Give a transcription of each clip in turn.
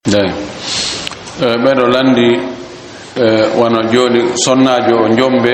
ɓeɗo landi wono joni sonnajo jombe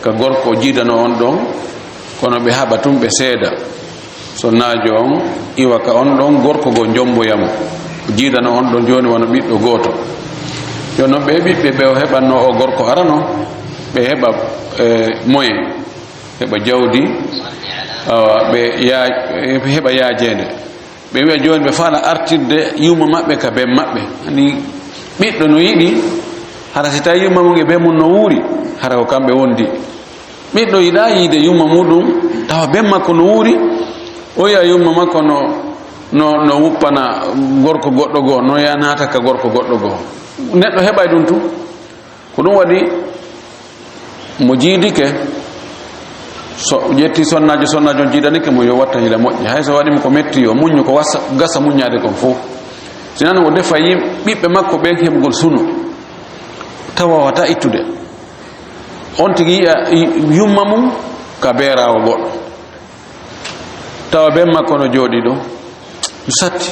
ka gorko jiidano on ɗon kono ɓe haɓa tum ɓe seeda sonnajo on iwa ka on ɗon gorko go jomboyamo jiidano on ɗon joni wono ɓiɗɗo goto joni noon ɓe ɓiɓɓe ɓe o heɓanno o gorko arano ɓe heɓa moyen heɓa jawdi ɓe heɓa yaajede ɓe wiya joni ɓe faala artirde yumma maɓɓe ka ben maɓɓe ani ɓiɗɗo no yiɗi hara si tawi yumma mum e be mum no wuuri hara ko kamɓe wondi ɓiɗɗo yiɗa yiide yumma muɗum tawa ben makko no wuuri o yiya yumma makko no wuppana gorko goɗɗo goo no ya naata ka gorko goɗɗo goo neɗɗo heɓay ɗum tu ko ɗum waɗi mo jiidike so ƴetti sonnajo jiidanike mo yo watta hila moƴƴi hay so waɗimo ko metti yo muñu ko gasa muñade kon fof sinan o defa ɓiɓɓe makko ɓen heɓugol sunu tawa wata ittude on tigi yiya yumma mum ka beerawo goɗɗo tawa ben makko no jooɗi ɗo satti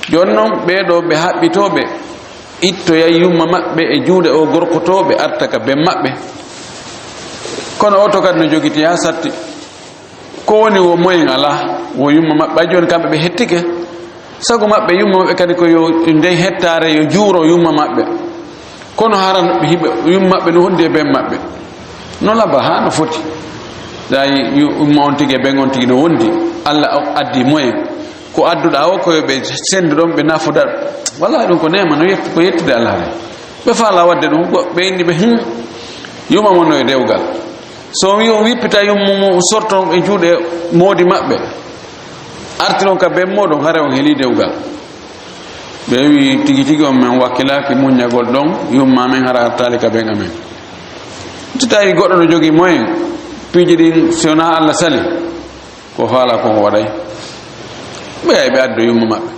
joni noon ɓeɗo ɓe haɓɓitoɓe ittoya yumma maɓɓe e juuɗe o gorkotoɓe arta ka ben maɓɓe kono oto kadi no jogiti ha satti ko woni wo moyen ala wo yumma maɓɓe a joni kamɓe ɓe hettike sago maɓɓe yumma maɓɓe kadi ko yo ndey hettare yo juuro yumma maɓɓe kono haran ɓe hiɓe yumma maɓɓe no wondi e ben maɓɓe no laba ha no foti dayi yumma on tigi e ben on tigi no wondi Allah addi moyen ko adduɗa o koyoɓe sendu ɗon ɓe nafodat wallahi ɗum ko nema no ko yettude Allah re ɓe faala wadde ɗum ɓe indi ɓe yumma mon no e dewgal so wi on wippita yumma sorton e juuɗe moodi maɓɓe artiron ka ben moɗon hare on heeli dewgal ɓe wi tigi tigi on men wakkilaki muññagol ɗon yumma men hara artali ka ben amen so tawi goɗɗo no jogii moyen piiji ɗin sona Allah sali ko faala kon waɗay ɓe ay ɓe addo yumma maɓɓe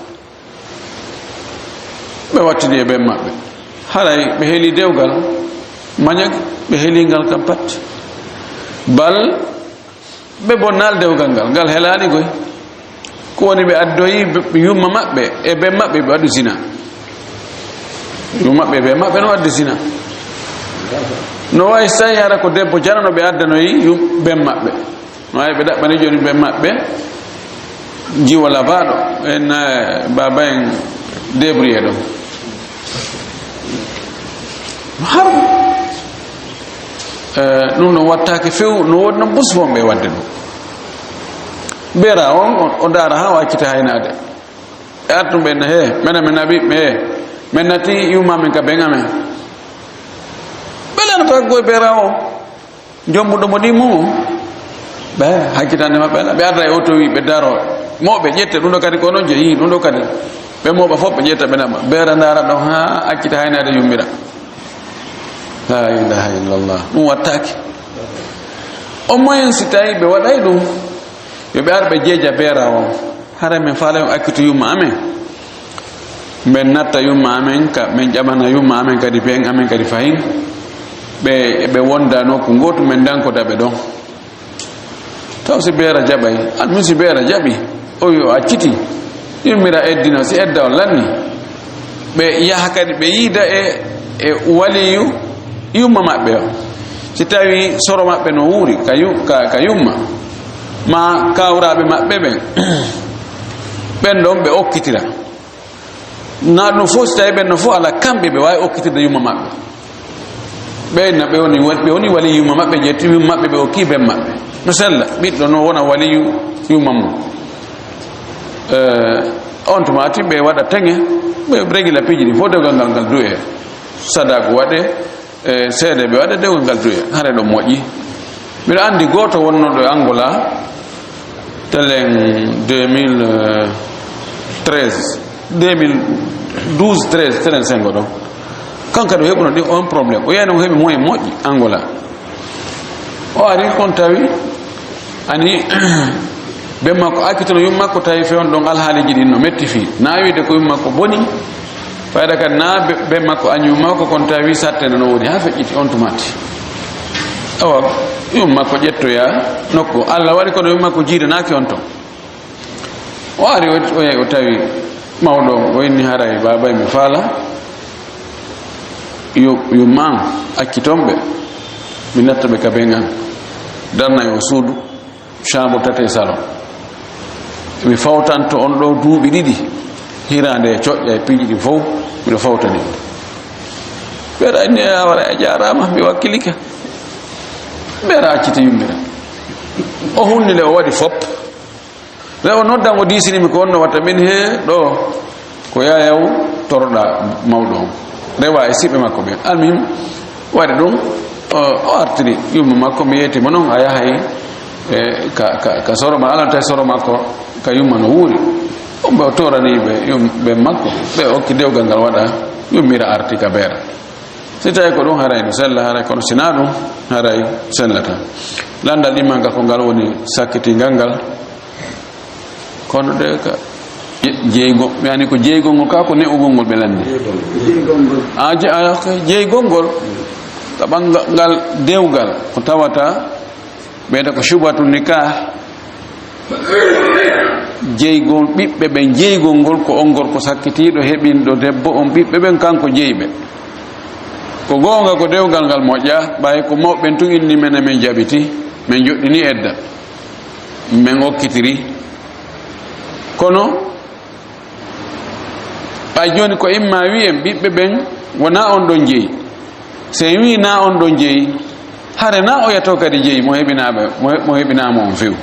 ɓe wattidi e ben maɓɓe haray ɓe heeli dewgal mañagi ɓe heelingal kam pat bal ɓe bonnal dewgal ngal helani koy ko woni ɓe addoyi yumma maɓɓe e ben maɓɓe ɓe waɗu zina yumma maɓɓe e ben maɓɓe no wadde zina no wawi so tawi hara ko debbo janano ɓe addanoyi ben maɓɓe no wawi ɓe ɗaɓɓani joni ben maɓɓe jiwa labaɗo en baba en débrouillé ɗon har ɗum no wattake few no wodi no busfon ɓe wadde ɗum beera on o daara ha waccita haynade e artum ɓe na he mena men naɓiɓe men nati yumma men ka beŋamen ɓelano paggo e beera o jombuɗo mo ɗi mum ɓe hakkitande maɓɓe ala ɓe arda e o to wi ɓe daro moɓe ƴette ɗum ɗo kadi ko noon jeeyi ɗum ɗo kadi ɓe moɓa fof ɓe ƴetta ɓe naɓa beera dara ɗon ha accita haynade yummira la ilaha illallah ɗum wattake o moyen si tawi ɓe waɗay ɗum yoɓe ar ɓe jeeja beera o hara min faala on akkitu yumma amen min natta yumma amen min ƴamana yumma amen kadi ben amen kadi fayin ɓe wonda nokku gotu min dankodaɓe ɗon taw si beera jaɓay anmin si beera jaɓi o yo acciti yummira eddino si edda o lanni ɓe yaha kadi ɓe yiida e waliyu yumma maɓɓe o si tawi soro maɓɓe no wuuri ka yumma ma kawraɓe maɓɓe ɓen ɓen ɗon ɓe okkitira na ɗum fof si tawi ɓen no fof ala kamɓe ɓe wawi okkitirde yumma maɓɓe ɓenna ɓe woni wali yumma maɓɓe ƴetti yumma maɓɓe ɓe okki ben maɓɓe no sella ɓiɗɗo no wona waliyu yumma mum on tuma ati ɓe waɗa teŋe ɓe régila piiji ɗi fof dewgal ngal du'e sadaku waɗe seede ɓe waɗa dewgal ngal du'e hare ɗo moƴƴi mbiɗa andi goto wonnoɗo e Angola telen 2012-13 telen sengo ɗon kanka ɗo heɓuno ɗi on probléme o yiyano o heɓi moyen moƴƴi Angola o ari kon tawi ani ben makko akkitono yumma makko tawi fewn ɗon alhaaliji ɗin no metti fi na wiide ko yumma makko boni fayda kadi na ben makko añi yumma makko kon tawi sattene no woni ha feƴƴiti on tumati awa yumma makko ƴettoya nokku Allah waɗi kono yumma makko jiidanaki on ton o ari o tawi mawɗo o inni haray baba mi faala yo man akkitonɓe mi natta ɓe ka ɓen an darnayi o suudu chambre tate salon mi fawtanto on ɗo duuɓi ɗiɗi hirande e coƴƴa e piiji ɗi fof miɗo fawtani ɓeeɗa inni awara a jarama mi wakkilike ɓeeɗa accita yummira o hunde nde o waɗi fop nde o noddan o disinimi ko wonno watta min he ɗo ko yayaw toroɗa mawɗo on rewa e siɓɓe makko ɓen almim waɗi ɗum o artiri yumma makko mi yeetima noon a yahay ka soroma alanta soro makko ka yumma no wuuri on ɓe o toraniɓe ɓe makko ɓe okki dewgal ngal waɗa yummira arti ka beera si tawi ko ɗum haray no sella haray kono sina ɗum haray sellata landal ɗimmal ko ngal woni sakkitingal ngal kono de ka jeeygo mi ani ko jeeygol ngol ka ko ne'ugol ngol ɓe landi jeeygol ngol ka ɓangal dewgal ko tawata ɓeyda ko shubatu nikah jeeygol ɓiɓɓe ɓen jeeygol ngol ko on gorko sakkitiɗo heɓinɗo debbo on ɓiɓɓe ɓen kanko jeeyɓe ko goonga ko dewgal ngal moƴƴa ɓay ko mawɓen tun inni men men jaɓiti min joɗɗini edda min okkitiri kono ɓay joni ko imma wiyen ɓiɓɓe ɓen wona on ɗon jeeyi so wi na on ɗon jeeyi hare na o yato kadi jeeyi mo heɓinama on few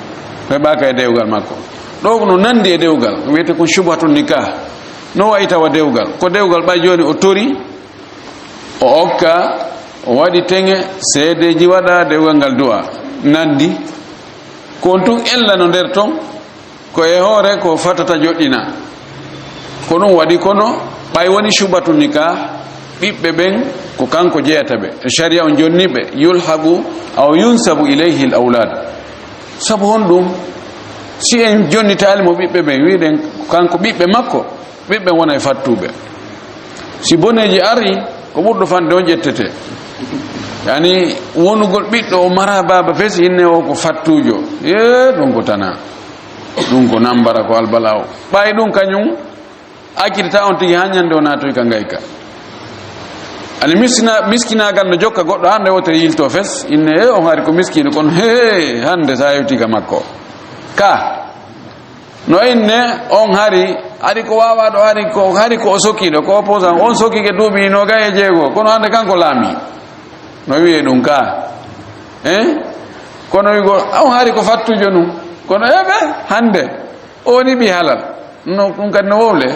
heɓaka e dewgal makko ɗo no nandi e dewgal wiyete ko shubhatu nikah no wayi tawa dewgal ko dewgal ɓay joni o tori o okka o waɗi teŋe seedeji waɗa dewgal ngal du'a nandi ko on tun ella no nder ton ko e hoore ko fatata joɗɗina ko ɗum waɗi kono ɓay woni shubhatu nikah ɓiɓɓe ɓen ko kanko jeyata ɓe sharia on jonni ɓe yulhabu aw yunsabu ilayhi l aulad sabu hon ɗum si en jonnitali mo ɓiɓɓe ɓen wiɗen kanko ɓiɓɓe makko ɓiɓɓe wona e fattuɓe si boneji ari ko ɓurɗo fande o ƴettete yani wonugol ɓiɗɗo o mara baba fes inne o ko fattujo ɗum ko tana ɗum ko nambara ko albala o ɓay ɗum kañum akkitata on tigi ha ñande o natoy ka ngayka ani miskinagal no jokka goɗɗo hande wotere yilto fes inne on hari ko miskino kono hande sa yewti ka makko ka no inne on hari ari ko wawa ɗo hari ko o sokkiɗo ko opposant on sokkike duuɓi no ga e jeego kono hande kanko laami no wiye ɗum ka kono wigo on hari ko fattujo num kono eɓe hande o woni ɓi halal no ɗum kadi no wowle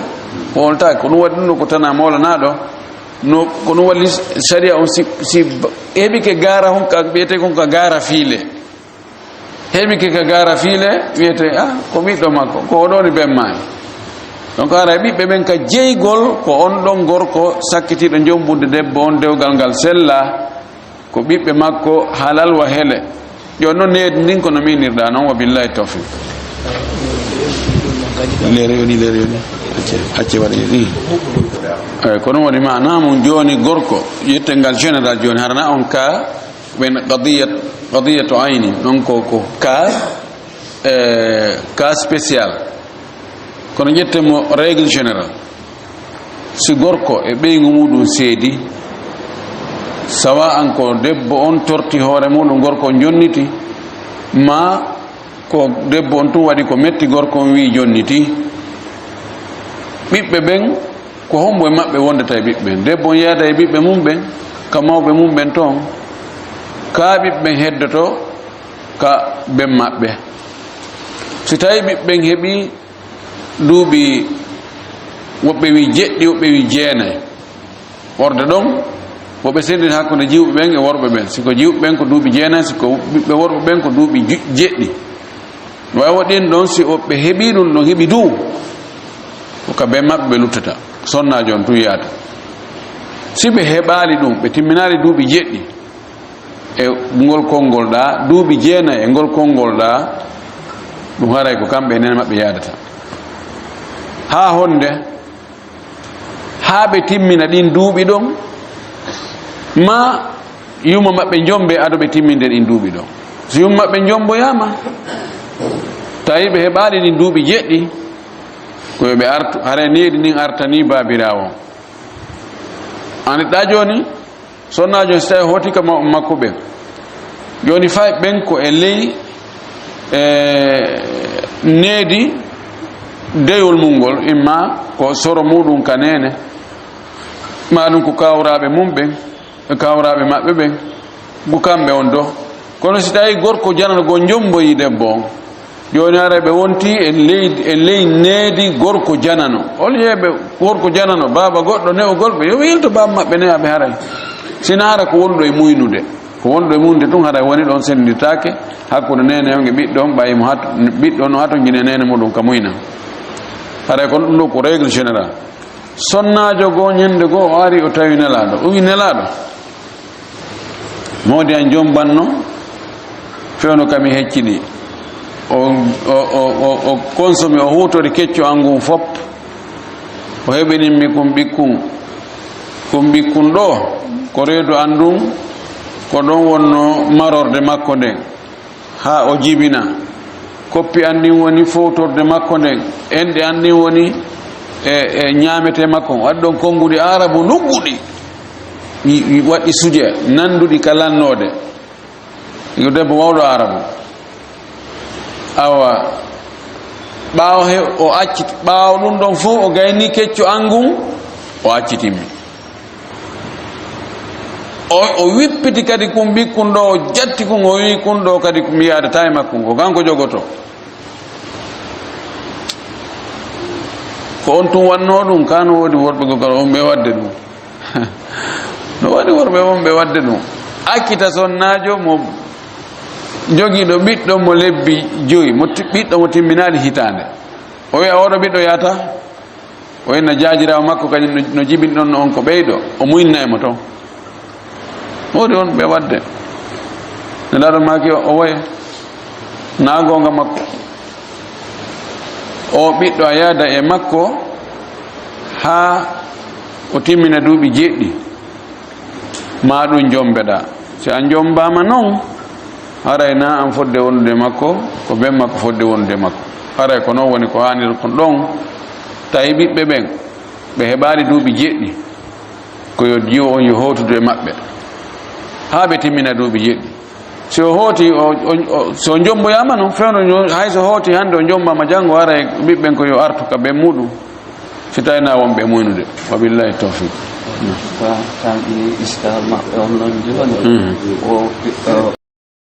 woltaki ko ɗum waɗi ɗum ɗo ko tana mawlanaɗo no ko ɗum walli sharia on si heɓike gara honka wiyete kon ka gara fiile heɓike ka gara fiile wiyete ko ɓiɗɗo makko ko oɗoni bemmani donc ara ɓiɓɓe ɓen ka jeygol ko on ɗon gorko sakkitiɗo jombude debbo on dewgal ngal sella ko ɓiɓɓe makko halal wa hele joni noon neydi ndin kono minirɗa noon wa billahi tawfiq lere yoni acce waɗa ɗi eyyi ko ɗum waɗi mana mum joni gorko yettengal général joni harana on ka ɓen qadiyatu ayni ɗon ko cas spécial kono ƴettemo règle général si gorko e ɓeygu muɗum seedi sawa an ko debbo on torti hoore muɗum gorko jonniti ma ko debbo on tun waɗi ko metti gorko on wi jonniti ɓiɓɓe ɓen ko hombo e maɓɓe wondata e ɓiɓɓe ɓen debbo on yeyata e ɓiɓɓe mum ɓen ka mawɓe mum ɓen toon ka ɓiɓɓe ɓen heddoto ka ɓen maɓɓe si tawi ɓiɓɓen heeɓi duuɓi woɓɓe wi jeɗɗi woɓɓe wi jeenayi orde ɗon woɓɓe sendini hakkude jiwɓe ɓen e worɓe ɓen siko jiwɓe ɓen ko duuɓi jeenayi siko ɓiɓɓe worɓe ɓen ko duuɓi jeɗɗi wawi waɗin ɗon si woɓɓe heeɓi ɗum ɗon heeɓi duu ko ka ɓen maɓɓe ɓe luttata sonnaji on tun yiyata si ɓe heɓali ɗum ɓe timminali duuɓi jeɗɗi e ngol konngol ɗa duuɓi jeenayi e ngol konngol ɗa ɗum haray ko kamɓe nene maɓɓe yadata ha honde ha ɓe timmina ɗin duuɓi ɗon ma yuma maɓɓe jombe ado ɓe timminde ɗin duuɓi ɗon so yuma maɓɓe jomboyama tawi ɓe heɓali ɗin duuɓi jeɗɗi ko be artu hare needi nin artani babirawo ani da joni sonnajo stay hoti ka makko be joni fay ben ko e ley needi deyol mungol imma ko soro mudum kanene maɗum ko kawraɓe mum ɓen e kawraɓe maɓɓe ɓen bu kamɓe on do kono si tawi gorko janano go jomboyi debbo on joni ara ɓe wonti e ley needi gorko janano ol yeɓe gorko janano baba goɗɗo ne'ogol ɓe yo yilto baba maɓɓe ne aɓe haray sina hara ko wonɗo e muynude ko wonɗo e muynude tun haray woni ɗon senditake hakkude nene on e ɓiɗɗo on ɓayimo ɓiɗɗo no hato jine nene muɗum ka muyna haray kono ɗum ɗo ko règle général sonnajo go ñande go o ari o tawi nelaɗo o wi nelaɗo modi an jombanno fewno kami hecciɗi o consomme o hutode kecco angum fop o heɓaninmi kum ɓikkun ɗo ko reedu andum ko ɗon wonno marorde makko nden ha o jibina koppi andin woni fowtorde makko nden enɗe andin woni e ñamete makko waɗi ɗon konngudi arabu lugguɗi waɗi suje nanduɗi ka lannode yo debbo mawɗo arabu awa ɓaawo he o accit ɓaawo ɗum ɗon fof o gayni kecco angum o accitimi o wippiti kadi kum ɓikkun ɗo o jatti kum o wi kun ɗo kadi mi yadata e makkum ko kanko jogoto ko on tun wanno ɗum kano woodi worɓe gokal on ɓe wadde ɗum no waɗi worɓe on ɓe wadde ɗum akkita sonnajo mo jogiiɗo ɓiɗɗo mo lebbi 5 ɓiɗɗo mo timminaali hitande o wiya oɗo ɓiɗɗo yata o henna jaajirawo makko kañum no jibin ɗon on ko ɓeyɗo o muyinna e mo toon woodi on ɓe wadde nelaɗo maki o woya naagonga makko o ɓiɗɗo a yaada e makko ha o timmina duuɓi 7 ma ɗum jombeɗa si a jombama noon haray na an fodde wondude makko ko ben makko fodde wondude makko haray ko noon woni ko hanir kon ɗon tawi ɓiɓɓe ɓen ɓe heɓali duuɓi 7 ko yo jiyo on yo hotude maɓɓe ha ɓe timmina duuɓi 7 si o hooti so jomboyama noon fewno hay so hooti hande o jombama janngo haray ɓiɓɓen ko yo artu ka ɓe muɗum si tawi na wonɓe muynude wabillahi tawfiq kamɓe iska maɓɓe on noon joni